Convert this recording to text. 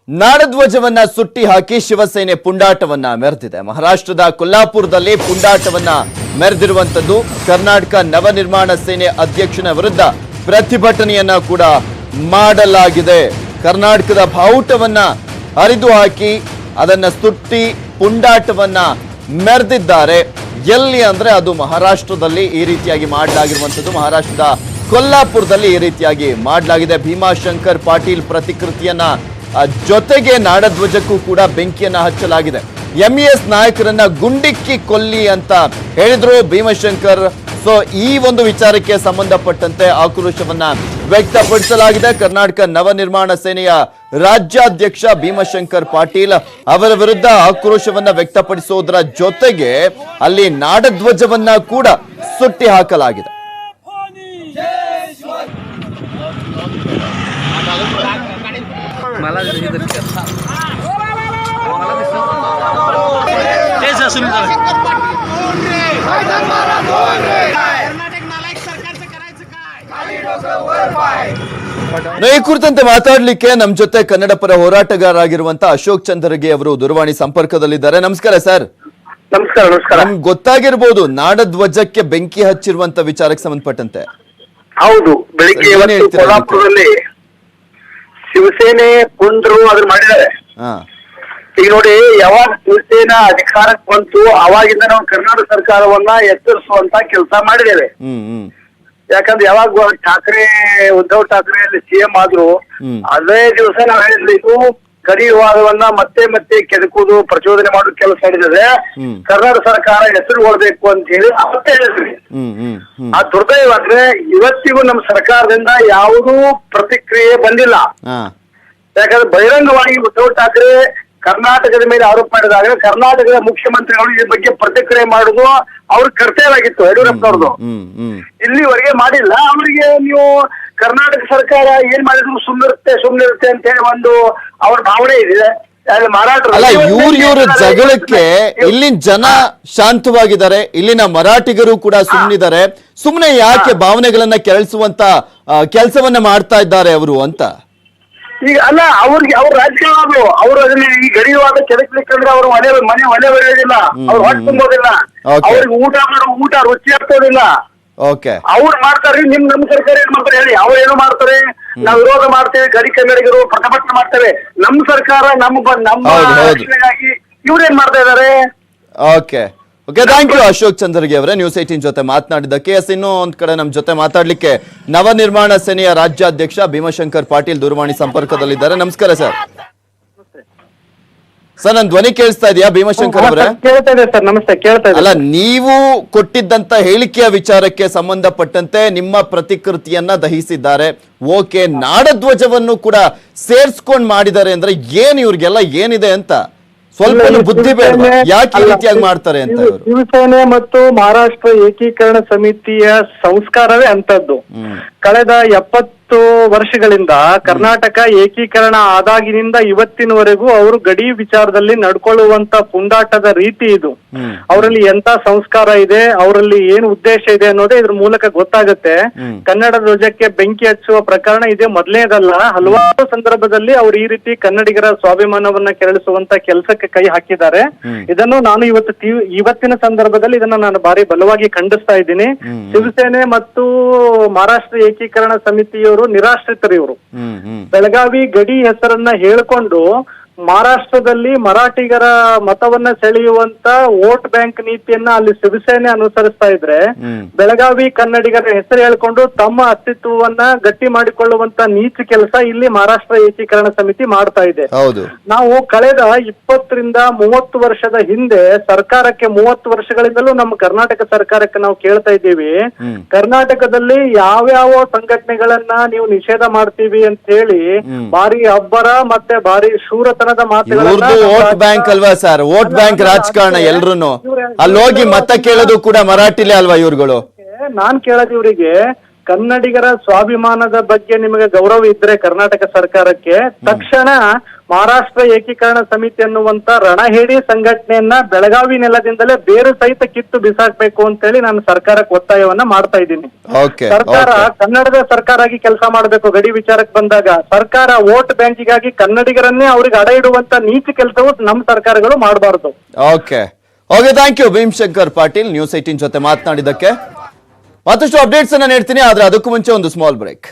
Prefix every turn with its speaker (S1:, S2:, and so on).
S1: ನಾಡಧ್ವಜವನ್ನ ಸುಟ್ಟಿ ಹಾಕಿ ಶಿವಸೇನೆ ಪುಂಡಾಟವನ್ನ ಮೆರೆದಿದೆ. ಮಹಾರಾಷ್ಟ್ರದ ಕೊಲ್ಲಾಪುರದಲ್ಲಿ ಪುಂಡಾಟವನ್ನ ಮೆರೆದಿರುವಂತದ್ದು. ಕರ್ನಾಟಕ ನವನಿರ್ಮಾಣ ಸೇನೆ ಅಧ್ಯಕ್ಷನ ವಿರುದ್ಧ ಪ್ರತಿಭಟನೆಯನ್ನ ಕೂಡ ಮಾಡಲಾಗಿದೆ. ಕರ್ನಾಟಕದ ಬಾವುಟವನ್ನ ಹರಿದು ಹಾಕಿ ಅದನ್ನ ಸುಟ್ಟಿ ಪುಂಡಾಟವನ್ನ ಮೆರೆದಿದ್ದಾರೆ. ಎಲ್ಲಿ ಅಂದ್ರೆ ಅದು ಮಹಾರಾಷ್ಟ್ರದಲ್ಲಿ ಈ ರೀತಿಯಾಗಿ ಮಾಡಲಾಗಿರುವಂತದ್ದು. ಮಹಾರಾಷ್ಟ್ರದ ಕೊಲ್ಲಾಪುರದಲ್ಲಿ ಈ ರೀತಿಯಾಗಿ ಮಾಡಲಾಗಿದೆ. ಭೀಮಾಶಂಕರ್ ಪಾಟೀಲ್ ಪ್ರತಿಕೃತಿಯನ್ನ ಜೊತೆಗೆ ನಾಡಧ್ವಜಕ್ಕೂ ಕೂಡ ಬೆಂಕಿಯನ್ನ ಹಚ್ಚಲಾಗಿದೆ. ಎಂಇಎಸ್ ನಾಯಕರನ್ನ ಗುಂಡಿಕ್ಕಿ ಕೊಲ್ಲಿ ಅಂತ ಹೇಳಿದ್ರು ಭೀಮಾಶಂಕರ್. ಸೊ ಈ ಒಂದು ವಿಚಾರಕ್ಕೆ ಸಂಬಂಧಪಟ್ಟಂತೆ ಆಕ್ರೋಶವನ್ನ ವ್ಯಕ್ತಪಡಿಸಲಾಗಿದೆ. ಕರ್ನಾಟಕ ನವನಿರ್ಮಾಣ ಸೇನೆಯ ರಾಜ್ಯಾಧ್ಯಕ್ಷ ಭೀಮಾಶಂಕರ್ ಪಾಟೀಲ್ ಅವರ ವಿರುದ್ಧ ಆಕ್ರೋಶವನ್ನ ವ್ಯಕ್ತಪಡಿಸೋದರ ಜೊತೆಗೆ ಅಲ್ಲಿ ನಾಡಧ್ವಜವನ್ನ ಕೂಡ ಸುಟ್ಟಿ ಹಾಕಲಾಗಿದೆ. ಈ ಕುರಿತಂತೆ ಮಾತಾಡ್ಲಿಕ್ಕೆ ನಮ್ ಜೊತೆ ಕನ್ನಡ ಪರ ಹೋರಾಟಗಾರರಾಗಿರುವಂತಹ ಅಶೋಕ್ ಚಂದ್ರಗೆ ಅವರು ದೂರವಾಣಿ ಸಂಪರ್ಕದಲ್ಲಿದ್ದಾರೆ. ನಮಸ್ಕಾರ ಸರ್.
S2: ನಮಸ್ಕಾರ. ನಮಸ್ಕಾರ.
S1: ನಮ್ಗೆ ಗೊತ್ತಾಗಿರ್ಬೋದು ನಾಡಧ್ವಜಕ್ಕೆ ಬೆಂಕಿ ಹಚ್ಚಿರುವಂತ ವಿಚಾರಕ್ಕೆ ಸಂಬಂಧಪಟ್ಟಂತೆ.
S2: ಹೌದು, ಬೆಳಿಗ್ಗೆ ಇವತ್ತು ಕೊಲ್ಲಾಪುರದಲ್ಲಿ ಶಿವಸೇನೆ ಪುಂಡ್ರು ಅದನ್ನ ಮಾಡಿದ್ದಾರೆ. ಈಗ ನೋಡಿ, ಯಾವಾಗ ಶಿವಸೇನಾ ಅಧಿಕಾರಕ್ಕೆ ಬಂತು ಅವಾಗಿಂದ ನಾವು ಕರ್ನಾಟಕ ಸರ್ಕಾರವನ್ನ ಎಚ್ಚರಿಸುವಂತ ಕೆಲಸ ಮಾಡಿದ್ದೇವೆ. ಯಾಕಂದ್ರೆ ಯಾವಾಗ ಉದ್ಧವ್ ಠಾಕ್ರೆ ಅಲ್ಲಿ ಸಿಎಂ ಆದ್ರು ಅದೇ ದಿವಸ ನಾವು ಹೇಳಿದ್ವಿ, ಇದು ಗಡಿ ವಿವಾದವನ್ನ ಮತ್ತೆ ಮತ್ತೆ ಕೆದಕುವುದು ಪ್ರಚೋದನೆ ಮಾಡುವ ಕೆಲಸ ಹಿಡಿದಿದೆ, ಕರ್ನಾಟಕ ಸರ್ಕಾರ ಹೆಸರುಗೊಳ್ಬೇಕು ಅಂತ ಹೇಳಿ ಅವತ್ತೇ ಹೇಳಿದ್ವಿ. ಆ ದುರ್ದೈವ ಅಂದ್ರೆ ಇವತ್ತಿಗೂ ನಮ್ಮ ಸರ್ಕಾರದಿಂದ ಯಾವುದೂ ಪ್ರತಿಕ್ರಿಯೆ ಬಂದಿಲ್ಲ. ಯಾಕಂದ್ರೆ ಬಹಿರಂಗವಾಗಿ ಉದ್ಧವ್ ಠಾಕ್ರೆ ಕರ್ನಾಟಕದ ಮೇಲೆ ಆರೋಪ ಮಾಡಿದಾಗ ಕರ್ನಾಟಕದ ಮುಖ್ಯಮಂತ್ರಿಗಳು ಈ ಬಗ್ಗೆ ಪ್ರತಿಕ್ರಿಯೆ ಮಾಡುದು ಅವ್ರ ಕರ್ತವ್ಯ ಆಗಿತ್ತು, ಯಡಿಯೂರಪ್ಪನವ್ರದ್ದು. ಇಲ್ಲಿವರೆಗೆ ಮಾಡಿಲ್ಲ. ಅವರಿಗೆ ನೀವು ಕರ್ನಾಟಕ ಸರ್ಕಾರ ಏನ್ ಮಾಡಿದ್ರು ಸುಮ್ನಿರುತ್ತೆ ಅಂತ ಹೇಳಿ ಒಂದು ಅವ್ರ ಭಾವನೆ ಇದೆ.
S1: ಅಲ್ಲ, ಇವ್ರ ಜಗಳಕ್ಕೆ ಇಲ್ಲಿನ ಜನ ಶಾಂತವಾಗಿದ್ದಾರೆ, ಇಲ್ಲಿನ ಮರಾಠಿಗರು ಕೂಡ ಸುಮ್ಮನಿದ್ದಾರೆ. ಸುಮ್ಮನೆ ಯಾಕೆ ಭಾವನೆಗಳನ್ನ ಕೆರಳಿಸುವಂತ ಕೆಲಸವನ್ನ ಮಾಡ್ತಾ ಇದ್ದಾರೆ ಅವರು ಅಂತ.
S2: ಈಗ ಅಲ್ಲ, ಅವ್ರಿಗೆ ಅವ್ರ ರಾಜಕೀಯ ಅವ್ರು ಅದನ್ನ ಈ ಗಡಿವಾದ ಕೆದಕ್ಲಿಕ್ಕಂದ್ರೆ ಅವ್ರ ಮನೆ ಬರೆಯೋದಿಲ್ಲ, ಅವ್ರು ಹೊಟ್ಟೆ ತುಂಬೋದಿಲ್ಲ, ಅವ್ರಿಗೆ ಊಟ ರುಚಿ ಆಗ್ತೋದಿಲ್ಲ. ಅವ್ರು ಮಾಡ್ತಾರೆ. ನಮ್ಮ ಸರ್ಕಾರ ಏನ್ ಮಾಡ್ತಾರೆ ಹೇಳಿ? ಅವ್ರು ಏನು ಮಾಡ್ತಾರೆ? ನಾವು ವಿರೋಧ ಮಾಡ್ತೇವೆ, ಗಡಿ ಕನ್ನಡಿಗರು ಪ್ರತಿಭಟನೆ ಮಾಡ್ತೇವೆ. ನಮ್ಮ ಸರ್ಕಾರ ನಮ್ಮ ರಕ್ಷಣೆಗಾಗಿ ಇವ್ರೇನ್ ಮಾಡ್ತಾ ಇದಾರೆ?
S1: ಓಕೆ, ಥ್ಯಾಂಕ್ ಯು ಅಶೋಕ್ ಚಂದ್ರಗೆ ಅವರೇ ನ್ಯೂಸ್ 18 ಜೊತೆ ಮಾತನಾಡಿದ್ದಕ್ಕೆ. ಇನ್ನೂ ಒಂದ್ ಕಡೆ ನಮ್ ಜೊತೆ ಮಾತಾಡ್ಲಿಕ್ಕೆ ನವನಿರ್ಮಾಣ ಸೇನೆಯ ರಾಜ್ಯಾಧ್ಯಕ್ಷ ಭೀಮಾಶಂಕರ್ ಪಾಟೀಲ್ ದೂರವಾಣಿ ಸಂಪರ್ಕದಲ್ಲಿದ್ದಾರೆ. ನಮಸ್ಕಾರ ಸರ್. ಸರ್, ನನ್ ಧ್ವನಿ ಕೇಳಿಸ್ತಾ ಇದೆಯಾ ಭೀಮಾಶಂಕರ್ ಅವರೇ?
S2: ಕೇಳ್ತಾ ಇದೆ ಸರ್. ನಮಸ್ತೆ, ಕೇಳ್ತಾ ಇದೆ.
S1: ಅಲ್ಲ, ನೀವು ಕೊಟ್ಟಿದ್ದಂತ ಹೇಳಿಕೆಯ ವಿಚಾರಕ್ಕೆ ಸಂಬಂಧಪಟ್ಟಂತೆ ನಿಮ್ಮ ಪ್ರತಿಕೃತಿಯನ್ನ ದಹಿಸಿದ್ದಾರೆ. ಓಕೆ, ನಾಡಧ್ವಜವನ್ನು ಕೂಡ ಸೇರ್ಸ್ಕೊಂಡ್ ಮಾಡಿದ್ದಾರೆ ಅಂದ್ರೆ ಏನ್ ಇವ್ರಿಗೆಲ್ಲ ಏನಿದೆ ಅಂತ ಸ್ವಲ್ಪ ಬುದ್ಧಿ ಬೇಡ? ಯಾಕೆ ಈ ರೀತಿಯಾಗಿ ಮಾಡ್ತಾರೆ ಅಂತ?
S2: ಶಿವಸೇನೆ ಮತ್ತು ಮಹಾರಾಷ್ಟ್ರ ಏಕೀಕರಣ ಸಮಿತಿಯ ಸಂಸ್ಕಾರವೇ ಅಂತದ್ದು. ಕಳೆದ 70 ವರ್ಷಗಳಿಂದ ಕರ್ನಾಟಕ ಏಕೀಕರಣ ಆದಾಗಿನಿಂದ ಇವತ್ತಿನವರೆಗೂ ಅವರು ಗಡಿ ವಿಚಾರದಲ್ಲಿ ನಡ್ಕೊಳ್ಳುವಂತ ಪುಂಡಾಟದ ರೀತಿ ಇದು. ಅವರಲ್ಲಿ ಎಂತ ಸಂಸ್ಕಾರ ಇದೆ, ಅವರಲ್ಲಿ ಏನು ಉದ್ದೇಶ ಇದೆ ಅನ್ನೋದೇ ಇದ್ರ ಮೂಲಕ ಗೊತ್ತಾಗುತ್ತೆ. ಕನ್ನಡ ಧ್ವಜಕ್ಕೆ ಬೆಂಕಿ ಹಚ್ಚುವ ಪ್ರಕರಣ ಇದೆ ಮೊದಲನೇದಲ್ಲ. ಹಲವಾರು ಸಂದರ್ಭದಲ್ಲಿ ಅವರು ಈ ರೀತಿ ಕನ್ನಡಿಗರ ಸ್ವಾಭಿಮಾನವನ್ನ ಕೆರಳಿಸುವಂತ ಕೆಲಸಕ್ಕೆ ಕೈ ಹಾಕಿದ್ದಾರೆ. ಇದನ್ನು ನಾನು ಇವತ್ತಿನ ಸಂದರ್ಭದಲ್ಲಿ ಇದನ್ನ ನಾನು ಬಾರಿ ಬಲವಾಗಿ ಖಂಡಿಸ್ತಾ ಇದ್ದೀನಿ. ಶಿವಸೇನೆ ಮತ್ತು ಮಹಾರಾಷ್ಟ್ರ ಏಕೀಕರಣ ಸಮಿತಿಯವರು ನಿರಾಶ್ರಿತರು. ಇವರು ಬೆಳಗಾವಿ ಗಡಿ ಹೆಸರನ್ನ ಹೇಳ್ಕೊಂಡು ಮಹಾರಾಷ್ಟ್ರದಲ್ಲಿ ಮರಾಠಿಗರ ಮತವನ್ನ ಸೆಳೆಯುವಂತ ವೋಟ್ ಬ್ಯಾಂಕ್ ನೀತಿಯನ್ನ ಅಲ್ಲಿ ಶಿವಸೇನೆ ಅನುಸರಿಸ್ತಾ ಇದ್ರೆ, ಬೆಳಗಾವಿ ಕನ್ನಡಿಗರ ಹೆಸರು ಹೇಳ್ಕೊಂಡು ತಮ್ಮ ಅಸ್ತಿತ್ವವನ್ನ ಗಟ್ಟಿ ಮಾಡಿಕೊಳ್ಳುವಂತ ನೀಚ ಕೆಲಸ ಇಲ್ಲಿ ಮಹಾರಾಷ್ಟ್ರ ಏಕೀಕರಣ ಸಮಿತಿ ಮಾಡ್ತಾ ಇದೆ. ನಾವು ಕಳೆದ 20 ರಿಂದ 30 ವರ್ಷದ ಹಿಂದೆ ಸರ್ಕಾರಕ್ಕೆ 30 ವರ್ಷಗಳಿಂದಲೂ ನಮ್ಮ ಕರ್ನಾಟಕ ಸರ್ಕಾರಕ್ಕೆ ನಾವು ಕೇಳ್ತಾ ಇದ್ದೀವಿ, ಕರ್ನಾಟಕದಲ್ಲಿ ಯಾವ್ಯಾವ ಸಂಘಟನೆಗಳನ್ನ ನೀವು ನಿಷೇಧ ಮಾಡ್ತೀವಿ ಅಂತ ಹೇಳಿ ಭಾರಿ ಅಬ್ಬರ ಮತ್ತೆ ಭಾರಿ ಶೂರತನ
S1: ವೋಟ್ ಬ್ಯಾಂಕ್ ಅಲ್ವಾ ಸರ್? ವೋಟ್ ಬ್ಯಾಂಕ್ ರಾಜಕಾರಣ ಎಲ್ರು ಅಲ್ಲಿ ಹೋಗಿ ಮತ ಕೇಳೋದು ಕೂಡ ಮರಾಠಿಲೇ ಅಲ್ವಾ ಇವ್ರುಗಳು?
S2: ನಾನ್ ಕೇಳೋದು ಇವರಿಗೆ ಕನ್ನಡಿಗರ ಸ್ವಾಭಿಮಾನದ ಬಗ್ಗೆ ನಿಮಗೆ ಗೌರವ ಇದ್ರೆ ಕರ್ನಾಟಕ ಸರ್ಕಾರಕ್ಕೆ ತಕ್ಷಣ ಮಹಾರಾಷ್ಟ್ರ ಏಕೀಕರಣ ಸಮಿತಿ ಅನ್ನುವಂತ ರಣಹೇಡಿ ಸಂಘಟನೆಯನ್ನ ಬೆಳಗಾವಿ ನೆಲದಿಂದಲೇ ಬೇರು ಸಹಿತ ಕಿತ್ತು ಬಿಸಾಕ್ಬೇಕು ಅಂತೇಳಿ ನಾನು ಸರ್ಕಾರಕ್ಕೆ ಒತ್ತಾಯವನ್ನ ಮಾಡ್ತಾ ಇದ್ದೀನಿ.
S1: ಓಕೆ
S2: ಸರ್ಕಾರ ಕನ್ನಡದ ಸರ್ಕಾರ ಆಗಿ ಕೆಲಸ ಮಾಡಬೇಕು. ಗಡಿ ವಿಚಾರಕ್ಕೆ ಬಂದಾಗ ಸರ್ಕಾರ ವೋಟ್ ಬ್ಯಾಂಕಿಗಾಗಿ ಕನ್ನಡಿಗರನ್ನೇ ಅವ್ರಿಗೆ ಅಡ ಇಡುವಂತ ನೀಚ ಕೆಲಸವು ನಮ್ಮ ಸರ್ಕಾರಗಳು ಮಾಡಬಾರದು.
S1: Okay okay, thank you Bhimashankar Patil, news 18 ಜೊತೆ ಮಾತನಾಡಿದ್ದಕ್ಕೆ. ಮತ್ತಷ್ಟು ಅಪ್ಡೇಟ್ಸ್ ಅನ್ನ ನೀಡ್ತೀನಿ, ಆದ್ರೆ ಅದಕ್ಕೂ ಮುಂಚೆ ಒಂದು ಸ್ಮಾಲ್ ಬ್ರೇಕ್.